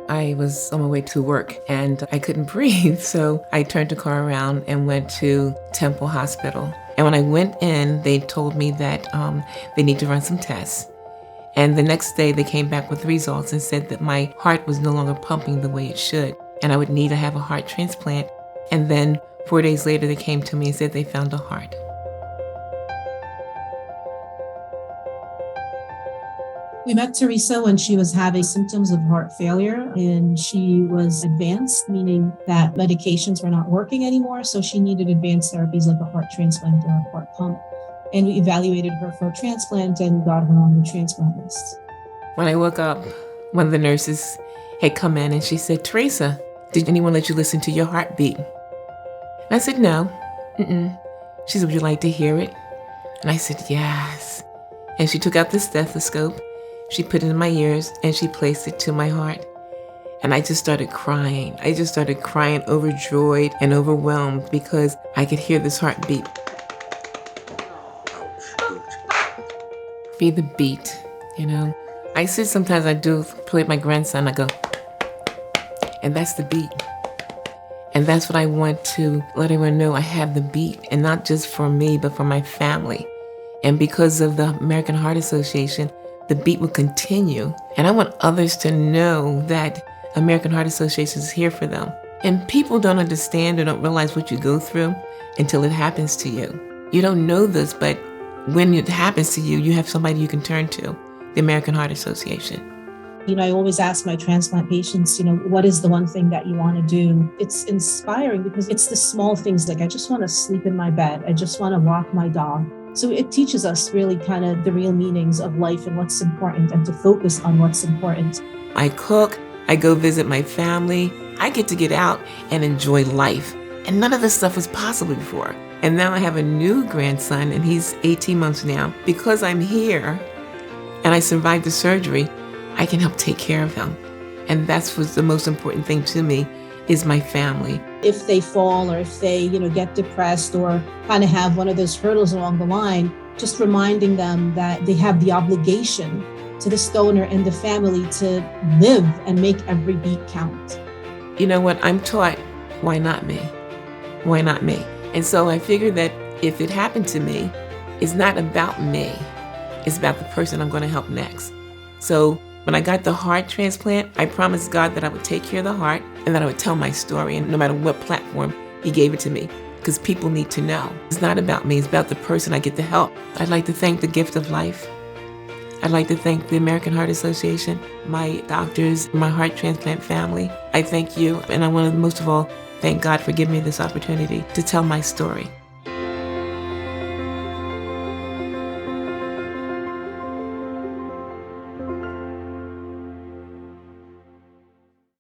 I was on my way to work and I couldn't breathe, so I turned the car around and went to Temple Hospital. And when I went in, they told me that they need to run some tests. And the next day they came back with results and said that my heart was no longer pumping the way it should, and I would need to have a heart transplant. And then 4 days later they came to me and said they found a heart. We met Theresa when she was having symptoms of heart failure, and she was advanced, meaning that medications were not working anymore. So she needed advanced therapies like a heart transplant or a heart pump. And we evaluated her for a transplant and got her on the transplant list. When I woke up, one of the nurses had come in and she said, "Theresa, did anyone let you listen to your heartbeat?" And I said, "No." She said, "Would you like to hear it?" And I said, "Yes." And she took out the stethoscope. She put it in my ears and she placed it to my heart. And I just started crying. I just started crying, overjoyed and overwhelmed because I could hear this heartbeat. Be the beat, you know. I said sometimes I do play with my grandson, I go, and that's the beat. And that's what I want to let everyone know. I have the beat, and not just for me, but for my family. And because of the American Heart Association, the beat will continue. And I want others to know that American Heart Association is here for them. And people don't understand or don't realize what you go through until it happens to you. You don't know this, but when it happens to you, you have somebody you can turn to, the American Heart Association. I always ask my transplant patients, what is the one thing that you want to do? It's inspiring because it's the small things, like I just want to sleep in my bed. I just want to walk my dog. So it teaches us really kind of the real meanings of life and what's important and to focus on what's important. I cook, I go visit my family. I get to get out and enjoy life. And none of this stuff was possible before. And now I have a new grandson and he's 18 months now. Because I'm here and I survived the surgery, I can help take care of him. And that's what's the most important thing to me is my family. If they fall or if they, get depressed or kind of have one of those hurdles along the line, just reminding them that they have the obligation to this donor and the family to live and make every beat count. You know what? I'm taught, why not me? Why not me? And so I figured that if it happened to me, it's not about me. It's about the person I'm going to help next. So when I got the heart transplant, I promised God that I would take care of the heart and that I would tell my story, and no matter what platform He gave it to me, because people need to know. It's not about me, it's about the person I get to help. I'd like to thank the gift of life. I'd like to thank the American Heart Association, my doctors, my heart transplant family. I thank you, and I want to most of all thank God for giving me this opportunity to tell my story.